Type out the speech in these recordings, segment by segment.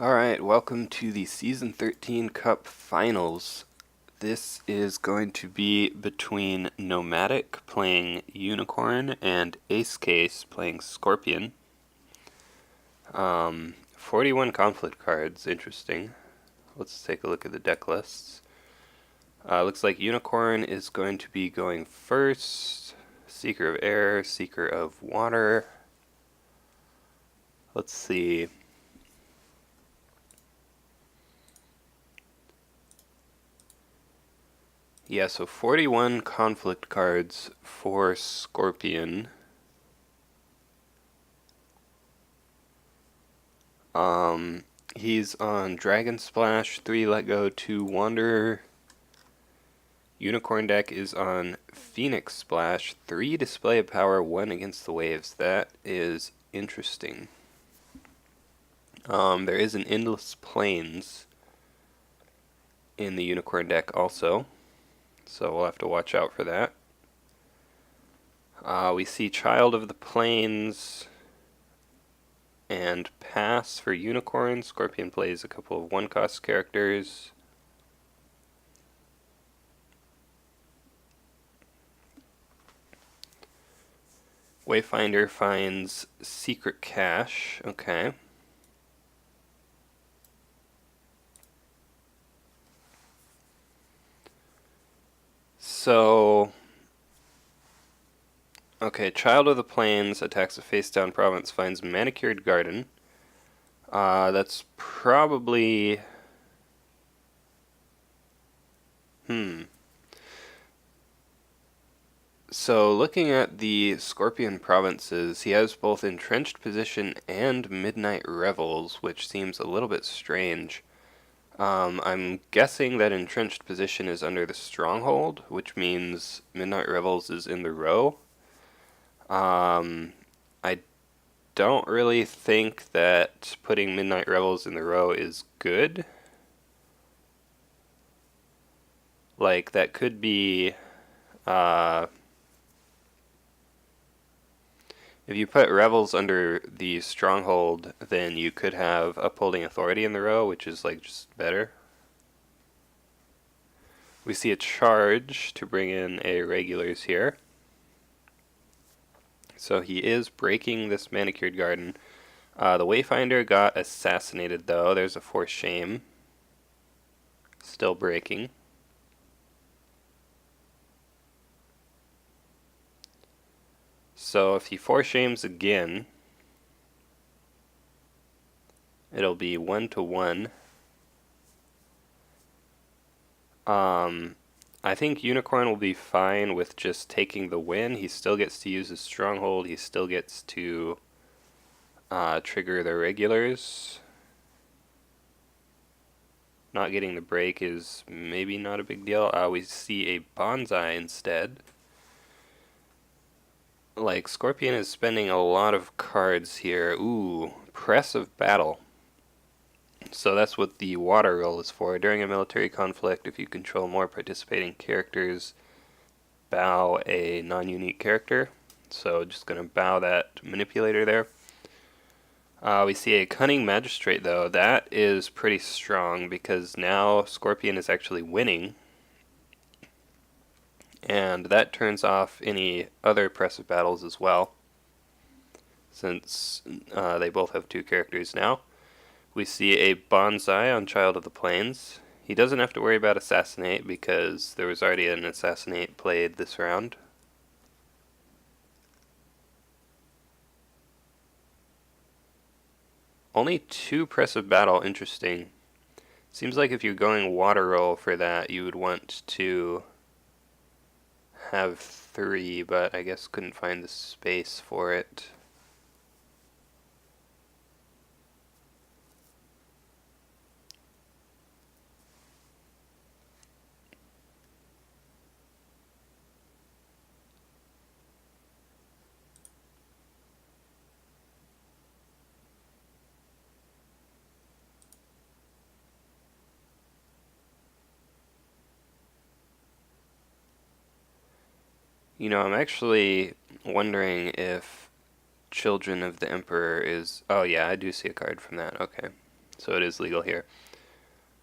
Alright, welcome to the Season 13 Cup Finals. This is going to be between Nomadic playing Unicorn and Acecase playing Scorpion. 41 conflict cards, interesting. Let's take a look at the deck lists. Looks like Unicorn is going to be going first. Seeker of Air, Seeker of Water. Let's see. Yeah, so 41 conflict cards for Scorpion. He's on Dragon Splash, 3 Let Go, 2 Wanderer. Unicorn deck is on Phoenix Splash, 3 Display of Power, 1 Against the Waves. That is interesting. There is an Endless Plains in the Unicorn deck also, so we'll have to watch out for that. We see Child of the Plains and pass for Unicorn. Scorpion plays a couple of one-cost characters. Wayfinder finds Secret Cache. Okay. So, okay, Child of the Plains attacks a face-down province, finds Manicured Garden. That's probably... So, looking at the Scorpion provinces, he has both Entrenched Position and Midnight Revels, which seems a little bit strange. I'm guessing that Entrenched Position is under the Stronghold, which means Midnight Revels is in the row. I don't really think that putting Midnight Revels in the row is good. Like, that could be... if you put Revels under the Stronghold, then you could have Upholding Authority in the row, which is, like, just better. We see a charge to bring in a regulars here. So he is breaking this Manicured Garden. The Wayfinder got assassinated, though. There's a Force Shame. Still breaking. So if he Force Shames again, it'll be 1-1. I think Unicorn will be fine with just taking the win. He still gets to use his Stronghold. He still gets to trigger the regulars. Not getting the break is maybe not a big deal. We see a Bonsai instead. Like, Scorpion is spending a lot of cards here. Ooh, Press of Battle. So that's what the water roll is for. During a military conflict, if you control more participating characters, bow a non-unique character. So just going to bow that manipulator there. We see a Cunning Magistrate, though. That is pretty strong because now Scorpion is actually winning. And that turns off any other Pressive Battles as well, since they both have 2 characters now. We see a Bonsai on Child of the Plains. He doesn't have to worry about Assassinate because there was already an Assassinate played this round. Only 2 Press of Battle, interesting. Seems like if you're going water roll for that, you would want to have 3, but I guess couldn't find the space for it. You know, I'm actually wondering if Children of the Emperor is... Oh yeah, I do see a card from that. Okay. so it is legal here.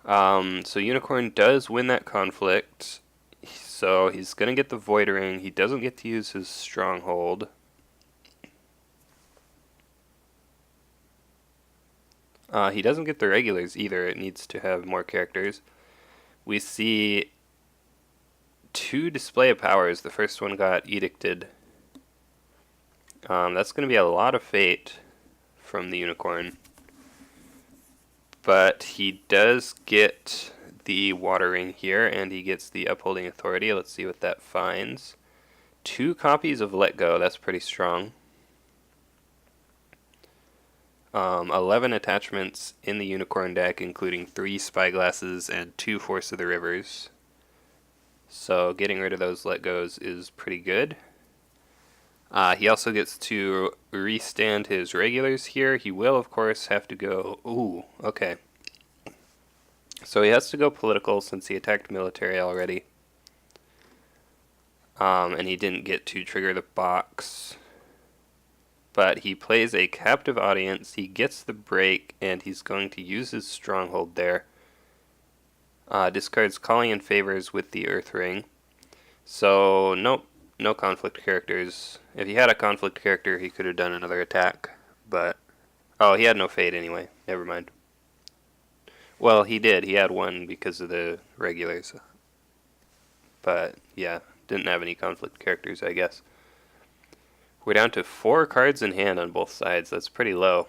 So Unicorn does win that conflict, so he's going to get the Void Ring. He doesn't get to use his Stronghold. He doesn't get the regulars either. It needs to have more characters. We see 2 display of powers. The first one got edicted. That's going to be a lot of fate from the Unicorn. But he does get the Water Ring here, and he gets the Upholding Authority. Let's see what that finds. 2 copies of Let Go. That's pretty strong. 11 attachments in the Unicorn deck, including 3 Spyglasses and 2 Force of the Rivers. So getting rid of those Let Goes is pretty good. He also gets to restand his regulars here. He will, of course, have to go... Ooh, okay. So he has to go political since he attacked military already. And he didn't get to trigger the box. But he plays a Captive Audience. He gets the break, and he's going to use his Stronghold there. Discards Calling in Favors with the Earth Ring. So, nope. No conflict characters. If he had a conflict character, he could have done another attack, but... Oh, he had no fate anyway. Never mind. Well, he did. He had one because of the regulars. But, yeah, didn't have any conflict characters, I guess. We're down to 4 cards in hand on both sides. That's pretty low.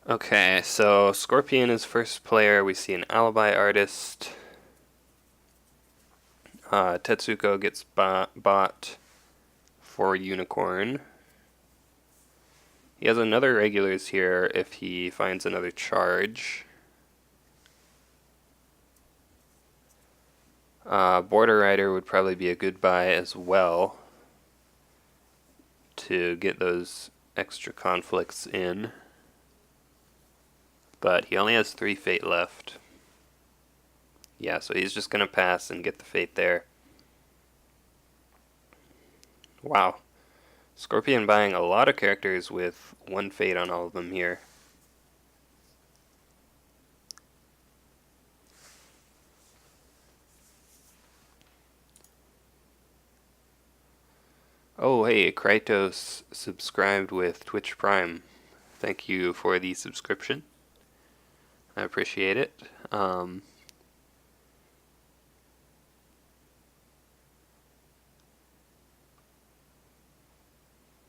Okay, so Scorpion is first player. We see an Alibi Artist. Tetsuko gets bought for Unicorn. He has another regulars here if he finds another charge. Border Rider would probably be a good buy as well to get those extra conflicts in. But he only has 3 fate left. Yeah, so he's just going to pass and get the fate there. Wow. Scorpion buying a lot of characters with 1 fate on all of them here. Oh, hey, Krytos subscribed with Twitch Prime. Thank you for the subscription. I appreciate it.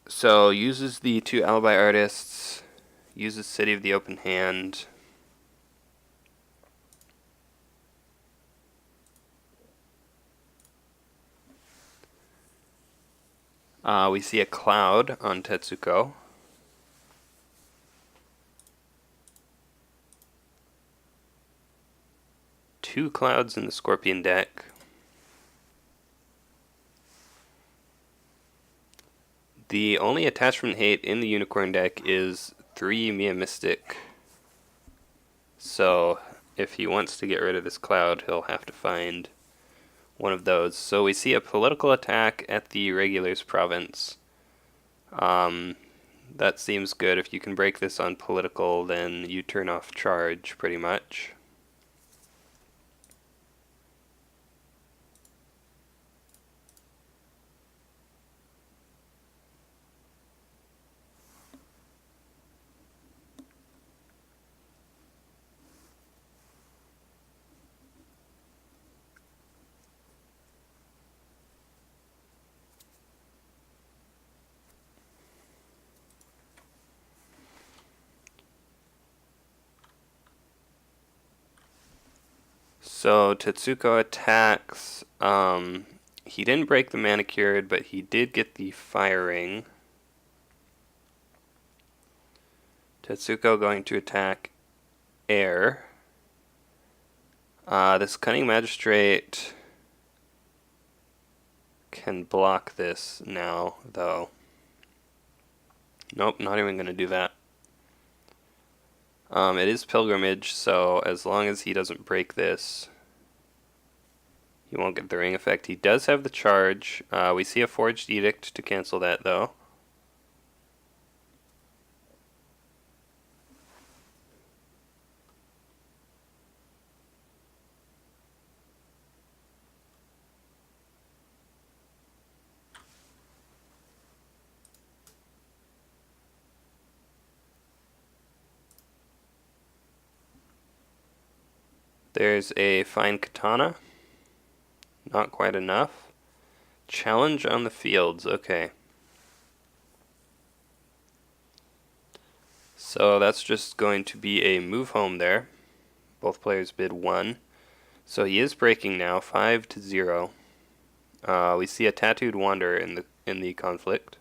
So, uses the 2 Alibi Artists, uses City of the Open Hand. We see a cloud on Tetsuko. Two clouds in the Scorpion deck. The only attachment hate in the Unicorn deck is 3 Mia Mystic. So if he wants to get rid of this cloud, he'll have to find one of those. So we see a political attack at the Regulars province. That seems good. If you can break this on political, then you turn off charge, pretty much. So Tetsuko attacks. He didn't break the Manicured, but he did get the Firing. Tetsuko going to attack Air. This Cunning Magistrate can block this now, though. Nope, not even going to do that. It is pilgrimage, so as long as he doesn't break this, he won't get the ring effect. He does have the charge. We see a forged edict to cancel that, though. There's a fine katana. Not quite enough. Challenge on the fields. Okay. So that's just going to be a move home there. Both players bid 1. So he is breaking now, 5-0. We see a tattooed wanderer in the conflict.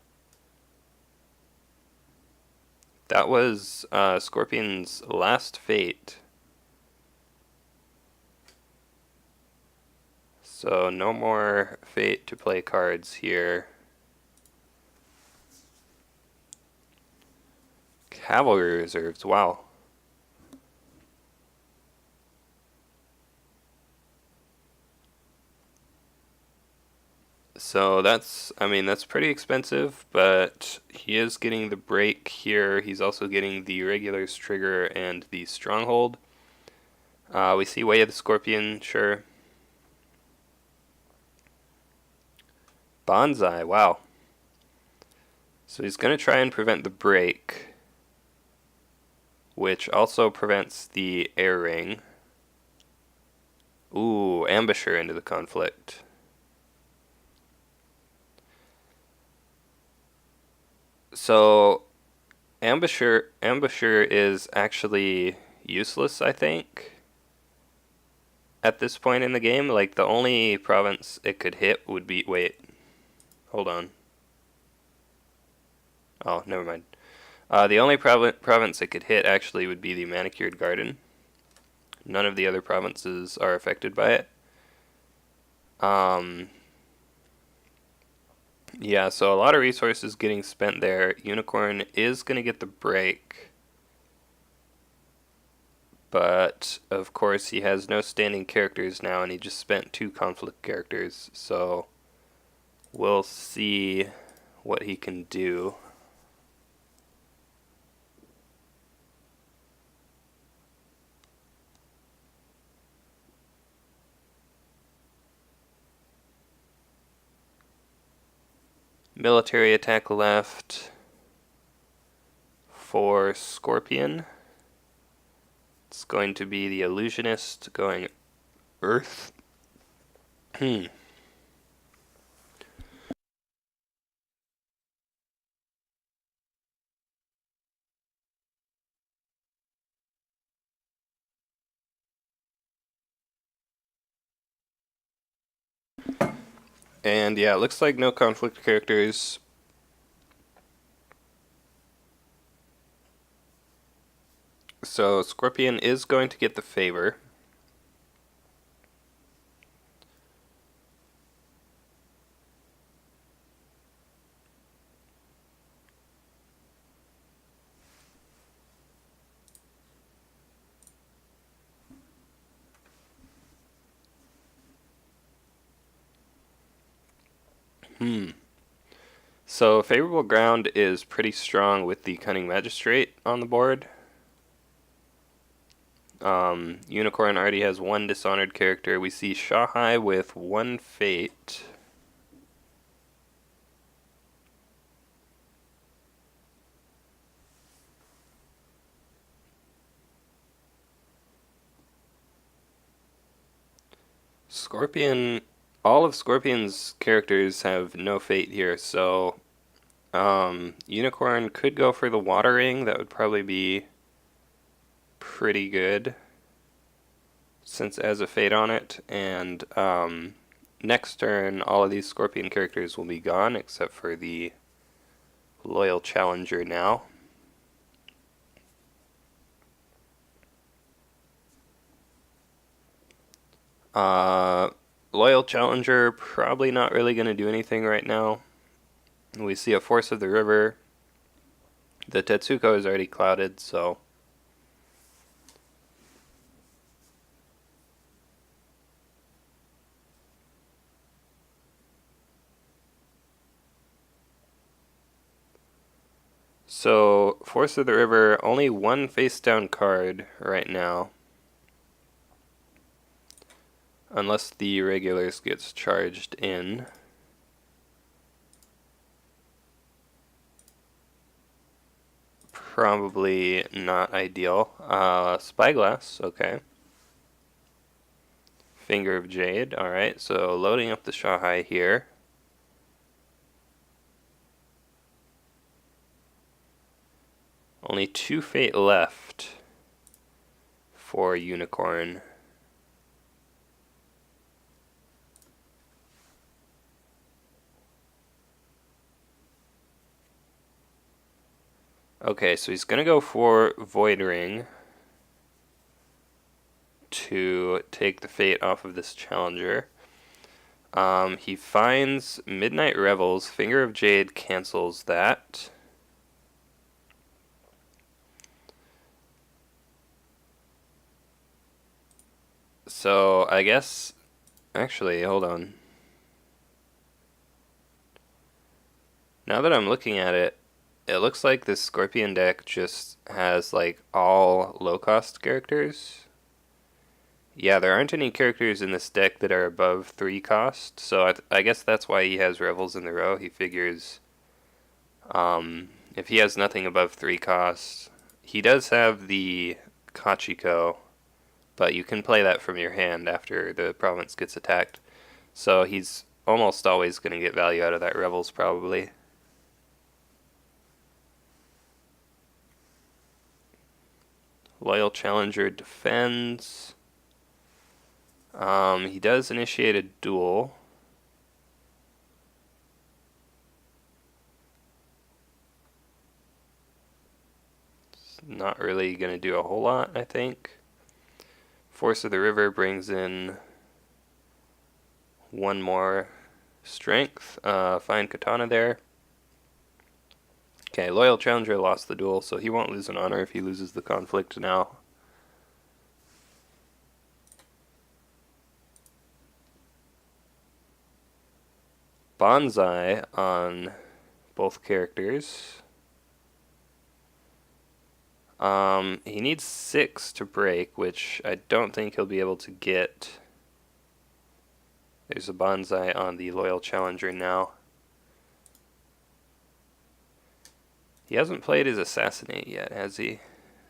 That was Scorpion's last fate. So no more fate to play cards here. Cavalry reserves, wow. So that's pretty expensive, but he is getting the break here. He's also getting the regulars trigger and the stronghold. We see Way of the Scorpion, sure. Bonsai, wow. So he's going to try and prevent the break, which also prevents the air ring. Ooh, ambusher into the conflict. So ambusher is actually useless, I think, at this point in the game. Like, the only province it could hit would be, wait, hold on. Oh, never mind. The only province it could hit actually would be the Manicured Garden. None of the other provinces are affected by it. Yeah, so a lot of resources getting spent there. Unicorn is going to get the break. But, of course, he has no standing characters now, and he just spent 2 conflict characters. So, we'll see what he can do. Military attack left for Scorpion. It's going to be the Illusionist going Earth. And yeah, it looks like no conflict characters. So Scorpion is going to get the favor. So favorable ground is pretty strong with the Cunning Magistrate on the board. Unicorn already has 1 dishonored character. We see Shahai with 1 fate. Scorpion, all of Scorpion's characters have no fate here, so Unicorn could go for the Water Ring. That would probably be pretty good, since it has a fate on it. And next turn, all of these Scorpion characters will be gone, except for the Loyal Challenger now. Loyal Challenger probably not really going to do anything right now. We see a Force of the River. The Tetsuko is already clouded, so So, Force of the River, only one face-down card right now. Unless the regulars gets charged in. Probably not ideal. Spyglass, okay. Finger of Jade, alright, so loading up the Shahai here. Only 2 fate left for Unicorn. Okay, so he's gonna go for Void Ring to take the fate off of this challenger. He finds Midnight Revels. Finger of Jade cancels that. So I guess, actually, hold on. Now that I'm looking at it, it looks like this Scorpion deck just has like all low-cost characters. Yeah, there aren't any characters in this deck that are above 3 cost, so I guess that's why he has Revels in the row. He figures if he has nothing above 3 cost, he does have the Kachiko, but you can play that from your hand after the province gets attacked. So he's almost always going to get value out of that Revels, probably. Loyal Challenger defends. He does initiate a duel. It's not really going to do a whole lot, I think. Force of the River brings in 1 more strength. Find Katana there. Okay, Loyal Challenger lost the duel, so he won't lose an honor if he loses the conflict now. Bonsai on both characters. He needs 6 to break, which I don't think he'll be able to get. There's a Bonsai on the Loyal Challenger now. He hasn't played his Assassinate yet, has he?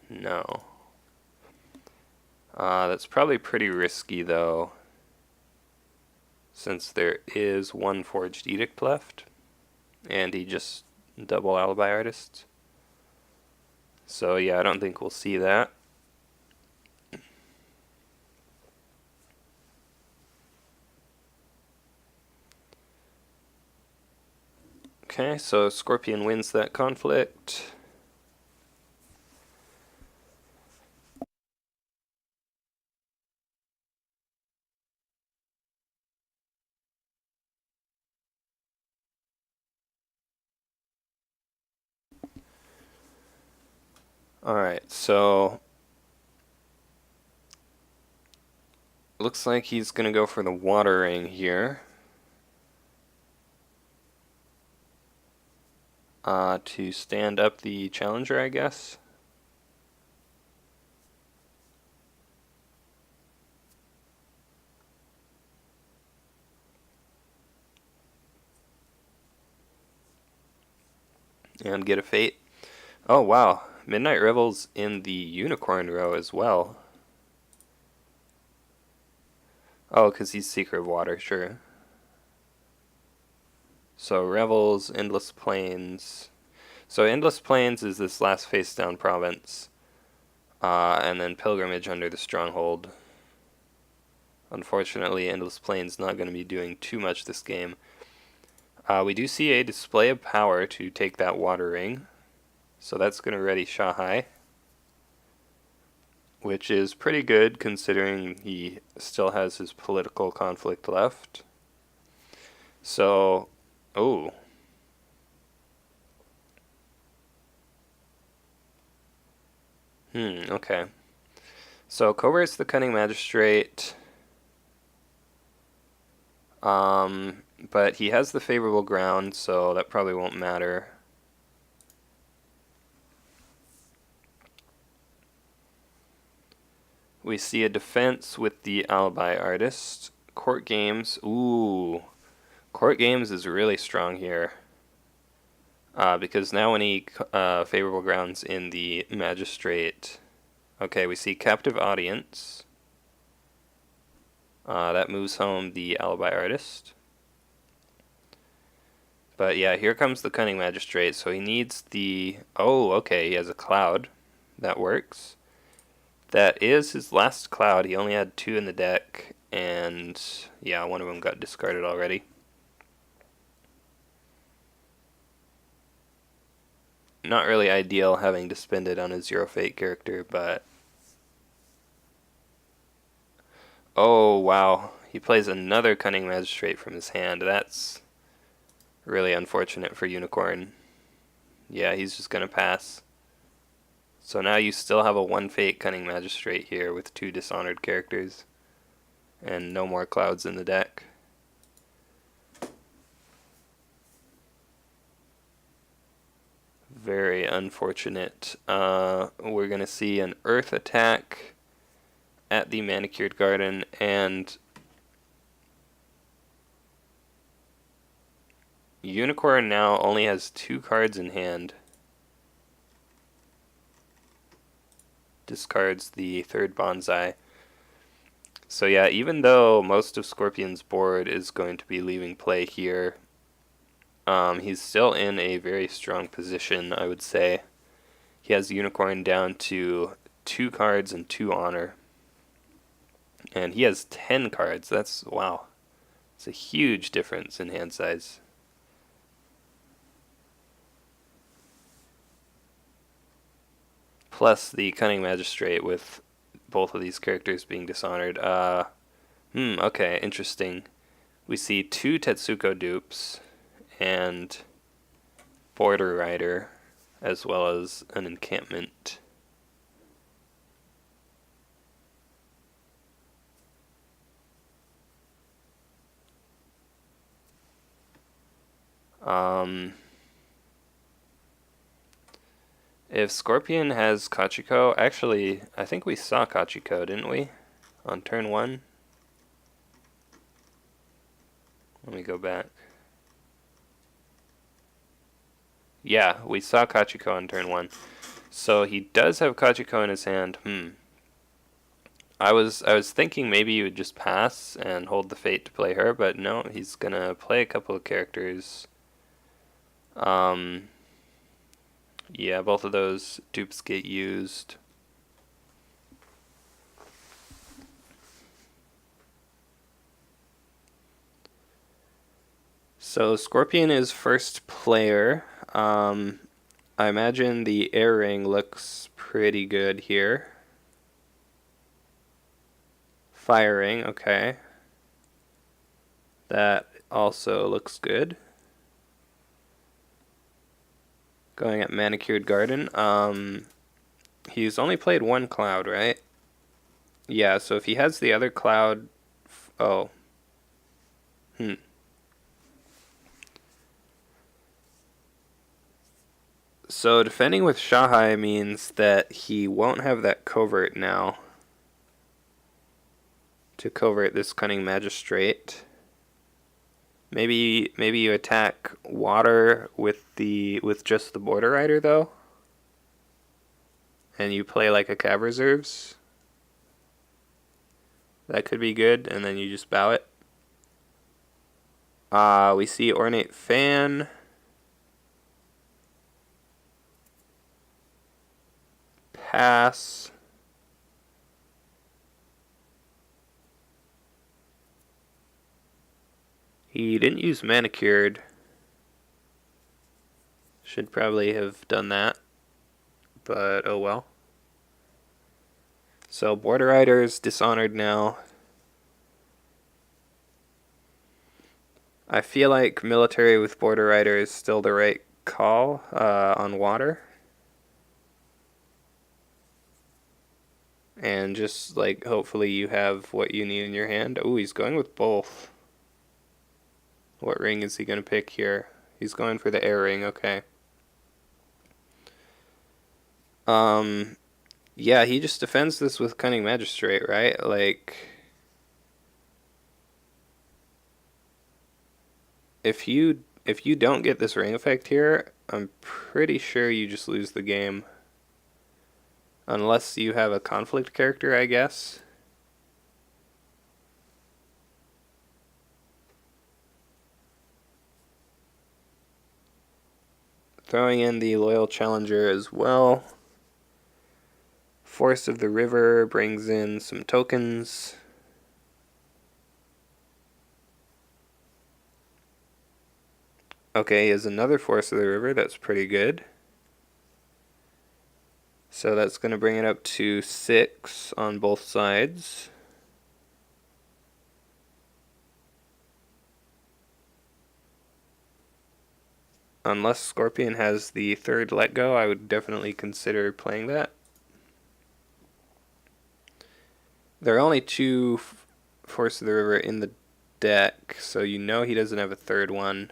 No. That's probably pretty risky, though, since there is 1 Forged Edict left, and he just double Alibi Artists. So yeah, I don't think we'll see that. Okay, so Scorpion wins that conflict. Alright, so looks like he's gonna go for the Water Ring here. To stand up the challenger, I guess. And get a fate. Oh wow, Midnight Revels in the Unicorn row as well. Oh, because he's Seeker of Water, sure. So Revels, Endless Plains. So Endless Plains is this last face down province. And then Pilgrimage under the Stronghold. Unfortunately, Endless Plains not going to be doing too much this game. We do see a display of power to take that Water Ring. So that's going to ready Shahai, which is pretty good considering he still has his political conflict left. So, oh. Okay. So Covert's the Cunning Magistrate. But he has the favorable ground, so that probably won't matter. We see a defense with the Alibi Artist. Court Games. Ooh. Court Games is really strong here. Because now any favorable grounds in the Magistrate. Okay, we see Captive Audience. That moves home the Alibi Artist. But yeah, here comes the Cunning Magistrate, so he needs the... Oh, okay, he has a cloud. That works. That is his last cloud. He only had 2 in the deck, and yeah, one of them got discarded already. Not really ideal having to spend it on a 0 fate character, but... Oh, wow. He plays another Cunning Magistrate from his hand. That's really unfortunate for Unicorn. Yeah, he's just going to pass. So now you still have a 1 fate Cunning Magistrate here with 2 Dishonored characters. And no more clouds in the deck. Very unfortunate. We're going to see an Earth attack at the Manicured Garden, and Unicorn now only has 2 cards in hand. Discards the 3rd Bonsai. So yeah, even though most of Scorpion's board is going to be leaving play here, he's still in a very strong position, I would say. He has Unicorn down to 2 cards and 2 honor. And he has 10 cards. That's, wow. It's a huge difference in hand size. Plus the Cunning Magistrate with both of these characters being dishonored. Okay, interesting. We see 2 Tetsuko dupes and Border Rider, as well as an encampment. If Scorpion has Kachiko, actually, I think we saw Kachiko, didn't we? On turn 1? Let me go back. Yeah, we saw Kachiko on turn 1. So he does have Kachiko in his hand. I was thinking maybe he would just pass and hold the fate to play her, but no, he's gonna play a couple of characters. Yeah, both of those dupes get used. So Scorpion is first player. I imagine the air ring looks pretty good here. Firing, okay. That also looks good. Going at Manicured Garden. He's only played 1 cloud, right? Yeah, so if he has the other cloud... Oh. So defending with Shahai means that he won't have that covert now to covert this Cunning Magistrate. Maybe you attack water with just the Border Rider though, and you play like a Cab Reserves. That could be good, and then you just bow it. We see Ornate Fan. Pass. He didn't use Manicured. Should probably have done that, but oh well. So Border Rider's dishonored now. I feel like military with Border Rider is still the right call on water. And just like hopefully you have what you need in your hand. Oh, he's going with both. What ring is he going to pick here? He's going for the air ring, okay. Yeah, he just defends this with Cunning Magistrate, right? Like, if you don't get this ring effect here, I'm pretty sure you just lose the game. Unless you have a conflict character, I guess. Throwing in the Loyal Challenger as well. Force of the River brings in some tokens. Okay, he has another Force of the River. That's pretty good. So that's going to bring it up to 6 on both sides. Unless Scorpion has the third Let Go, I would definitely consider playing that. There are only 2 Force of the River in the deck, so you know he doesn't have a third one.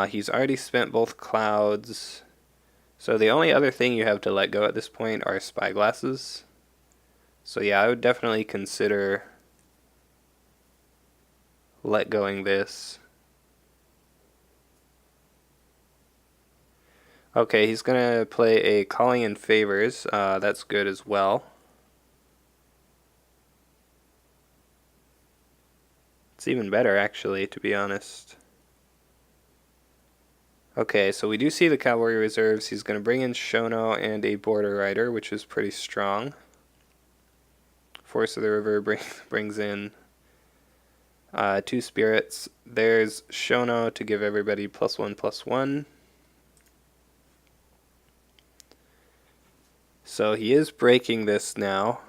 He's already spent both clouds. So the only other thing you have to let go at this point are spyglasses. So yeah, I would definitely consider let going this. Okay, he's going to play a Calling in Favors. That's good as well. It's even better, actually, to be honest. Okay, so we do see the Cavalry Reserves. He's going to bring in Shono and a Border Rider, which is pretty strong. Force of the River brings in 2 Spirits. There's Shono to give everybody +1/+1. So he is breaking this now.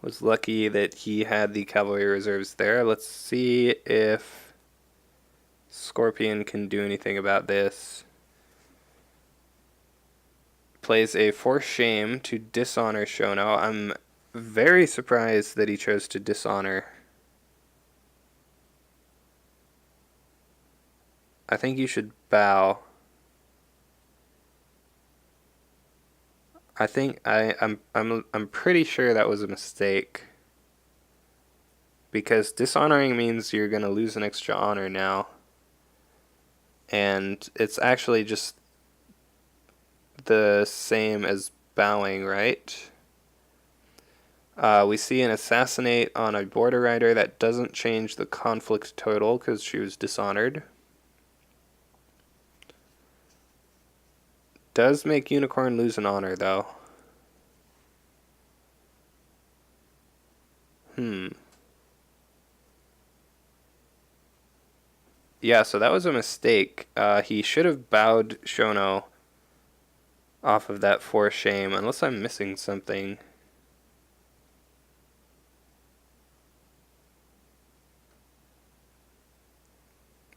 Was lucky that he had the Cavalry Reserves there. Let's see if Scorpion can do anything about this. Plays a Force Shame to dishonor Shono. I'm very surprised that he chose to dishonor. I think you should bow. I think I'm pretty sure that was a mistake. Because dishonoring means you're going to lose an extra honor now. And it's actually just the same as bowing, right? We see an assassinate on a Border Rider. That doesn't change the conflict total because she was dishonored. Does make Unicorn lose an honor, though. Yeah, so that was a mistake. He should have bowed Shono off of that Force Shame, unless I'm missing something.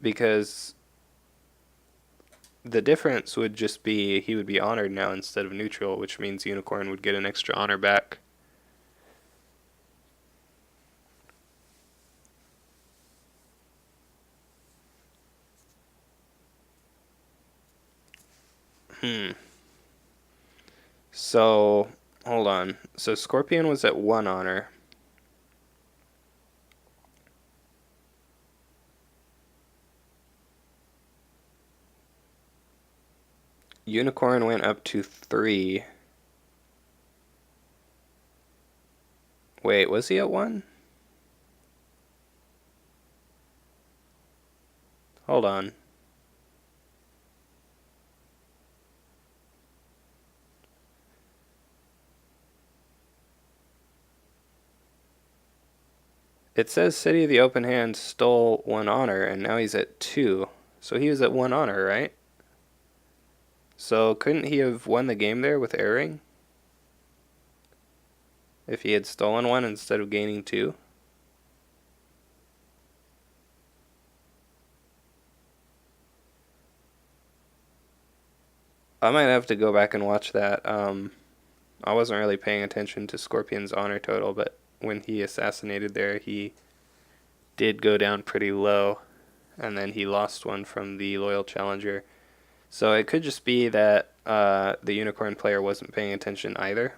Because the difference would just be he would be honored now instead of neutral, which means Unicorn would get an extra honor back. So, hold on. So Scorpion was at 1 honor. Unicorn went up to 3. Wait, was he at 1? Hold on. It says City of the Open Hand stole 1 honor, and now he's at 2. So he was at 1 honor, right? So couldn't he have won the game there with erring? If he had stolen 1 instead of gaining 2? I might have to go back and watch that. I wasn't really paying attention to Scorpion's honor total, but when he assassinated there, he did go down pretty low, and then he lost 1 from the Loyal Challenger. So it could just be that the unicorn player wasn't paying attention either.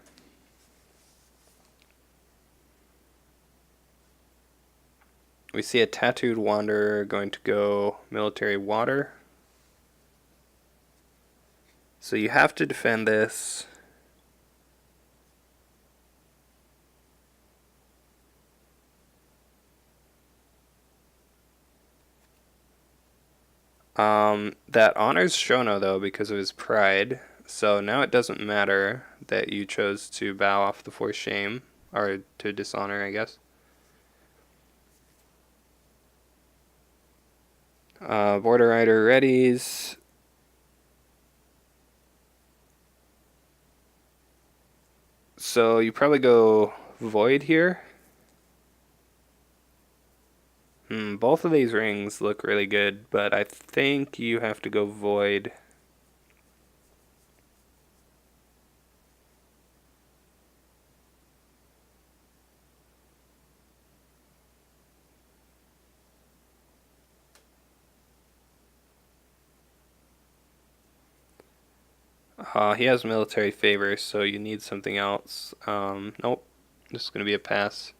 We see a tattooed wanderer going to go military water. So you have to defend this. That honors Shono though because of his pride. So now it doesn't matter that you chose to bow off the forced shame, or to dishonor, I guess. Border Rider readies. So you probably go Void here. Both of these rings look really good, but I think you have to go Void. He has military favor, so you need something else. Nope. This is going to be a pass.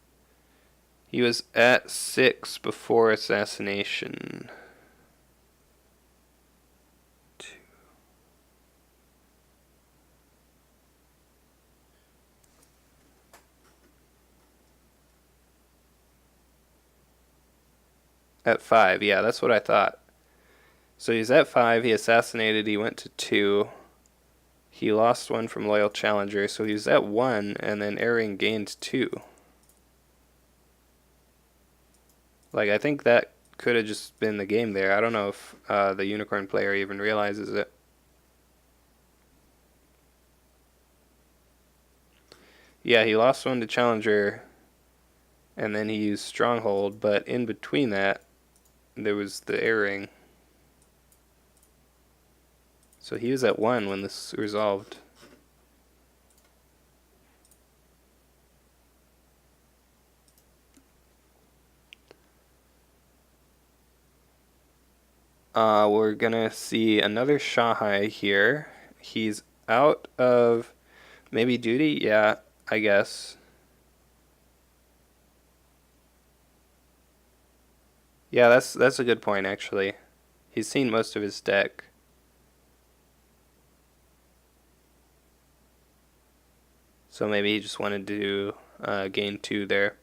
He was at 6 before assassination. At 5, yeah, that's what I thought. So he's at 5, he assassinated, he went to 2. He lost 1 from Loyal Challenger, so he was at 1, and then Airing gained 2. Like, I think that could have just been the game there. I don't know if the Unicorn player even realizes it. Yeah, he lost 1 to Challenger, and then he used Stronghold, but in between that, there was the Airing. So he was at 1 when this resolved. We're gonna see another Shahai here. He's out of maybe duty? Yeah, I guess. Yeah, that's a good point actually. He's seen most of his deck. So maybe he just wanted to gain 2 there.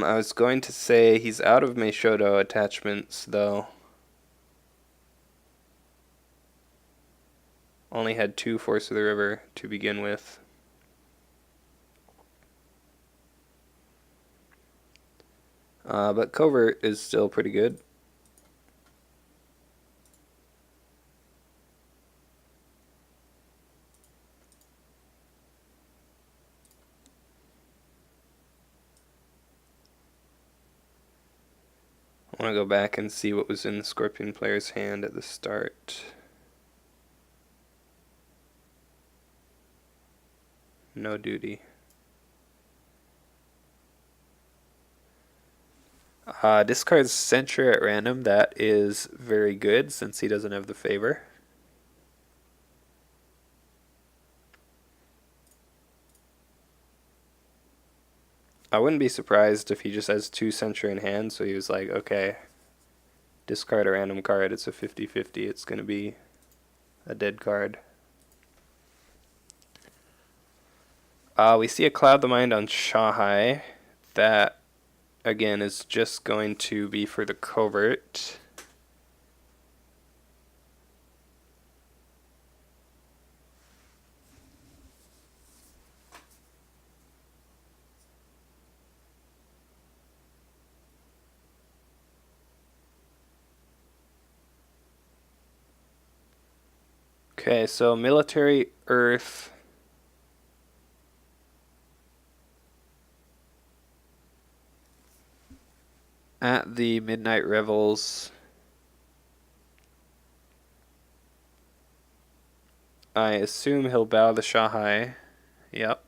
I was going to say he's out of Meishodo attachments though. Only had 2 Force of the River to begin with. But Covert is still pretty good. I want to go back and see what was in the Scorpion player's hand at the start. No duty. Discards Censure at random. That is very good since he doesn't have the favor. I wouldn't be surprised if he just has 2 Censure in hand, so he was like, okay, discard a random card, it's a 50-50, it's going to be a dead card. We see a Cloud the Mind on Shahai. That, again, is just going to be for the Covert. Okay, so Military Earth. At the Midnight Revels. I assume he'll bow the Shahai. Yep.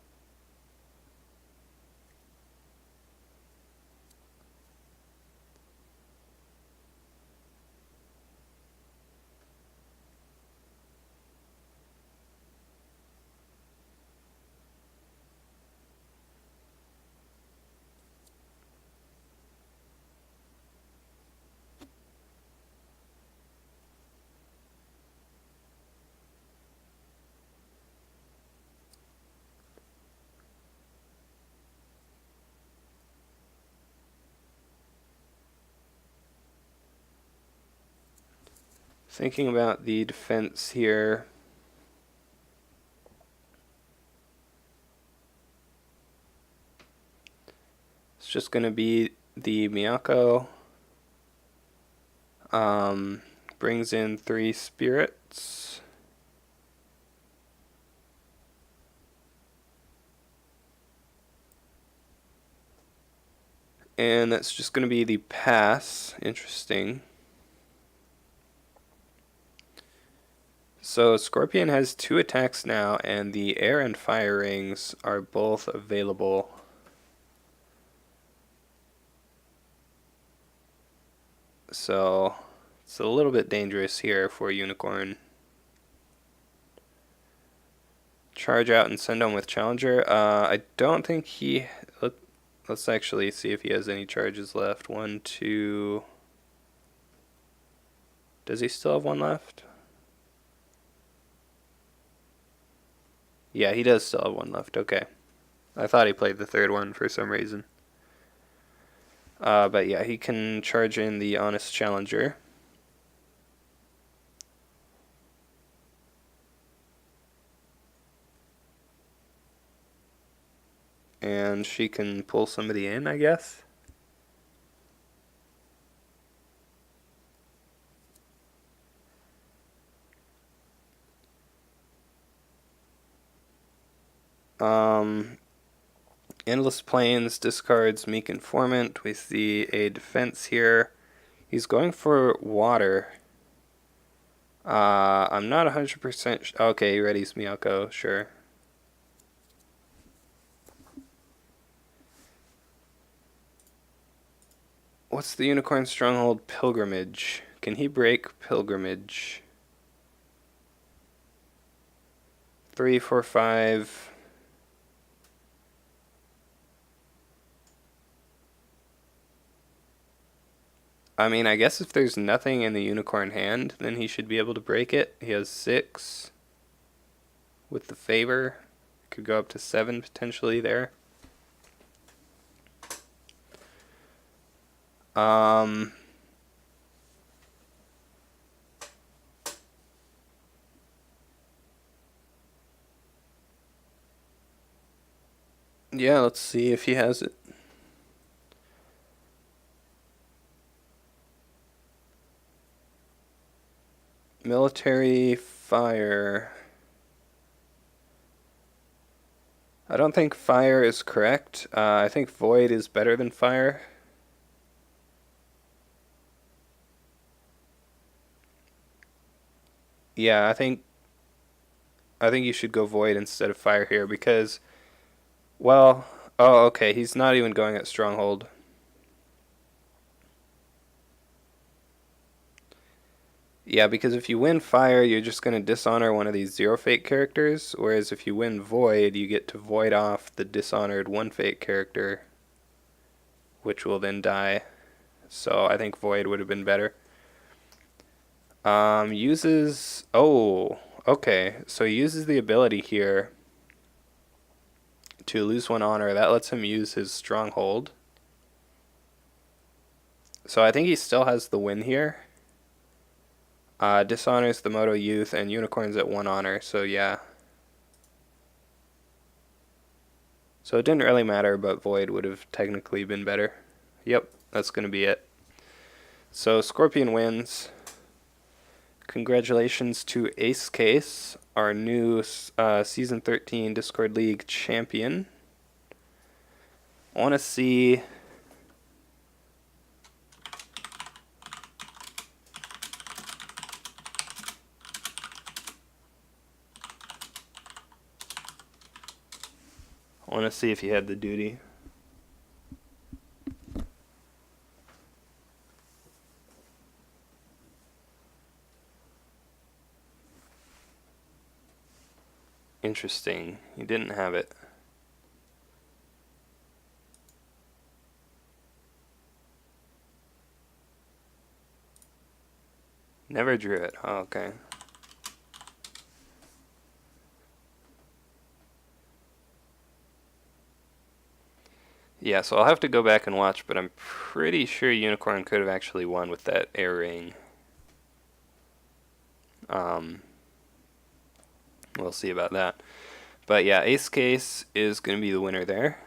Thinking about the defense here. It's just going to be the Miyako. Brings in 3 spirits. And that's just going to be the pass. Interesting. So Scorpion has 2 attacks now, and the air and fire rings are both available. So it's a little bit dangerous here for Unicorn. Charge out and send him with Challenger. I don't think he... Let's actually see if he has any charges left. 1, 2... Does he still have 1 left? Yeah, he does still have 1 left. Okay. I thought he played the 3rd one for some reason. But yeah, he can charge in the Honest Challenger. And she can pull somebody in, I guess. Endless Plains discards Meek Informant. We see a defense here. He's going for water. I'm not 100% okay, he readies Miyako, sure. What's the Unicorn Stronghold? Pilgrimage. Can he break Pilgrimage? 3, 4, 5. I mean, I guess if there's nothing in the Unicorn hand, then he should be able to break it. He has 6 with the favor. Could go up to 7 potentially there. Yeah, let's see if he has it. Military fire. I don't think fire is correct. I think void is better than fire. Yeah, I think you should go void instead of fire here because, well, oh, okay, he's not even going at stronghold. Yeah, because if you win fire, you're just going to dishonor one of these 0 fate characters, whereas if you win void, you get to void off the dishonored 1 fate character, which will then die. So I think void would have been better. Uses... Oh, okay. So he uses the ability here to lose 1 honor. That lets him use his stronghold. So I think he still has the win here. Dishonors the Moto Youth and Unicorns at 1 honor, so yeah. So it didn't really matter, but Void would have technically been better. Yep, that's going to be it. So Scorpion wins. Congratulations to Acecase, our new Season 13 Discord League champion. I want to see... want to see if he had the duty. Interesting. He didn't have it. Never drew it. Oh, okay. Yeah, so I'll have to go back and watch, but I'm pretty sure Unicorn could have actually won with that air ring. We'll see about that. But yeah, Acecase is going to be the winner there.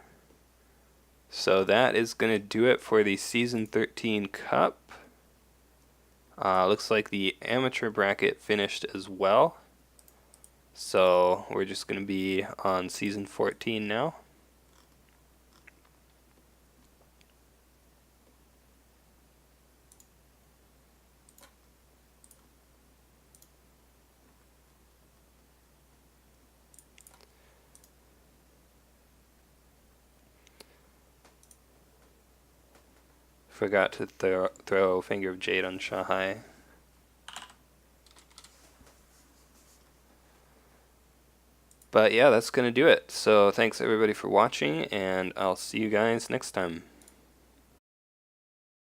So that is going to do it for the Season 13 Cup. Looks like the amateur bracket finished as well. So we're just going to be on Season 14 now. Forgot to throw Finger of Jade on Shahai. But yeah, that's going to do it. So thanks everybody for watching, and I'll see you guys next time.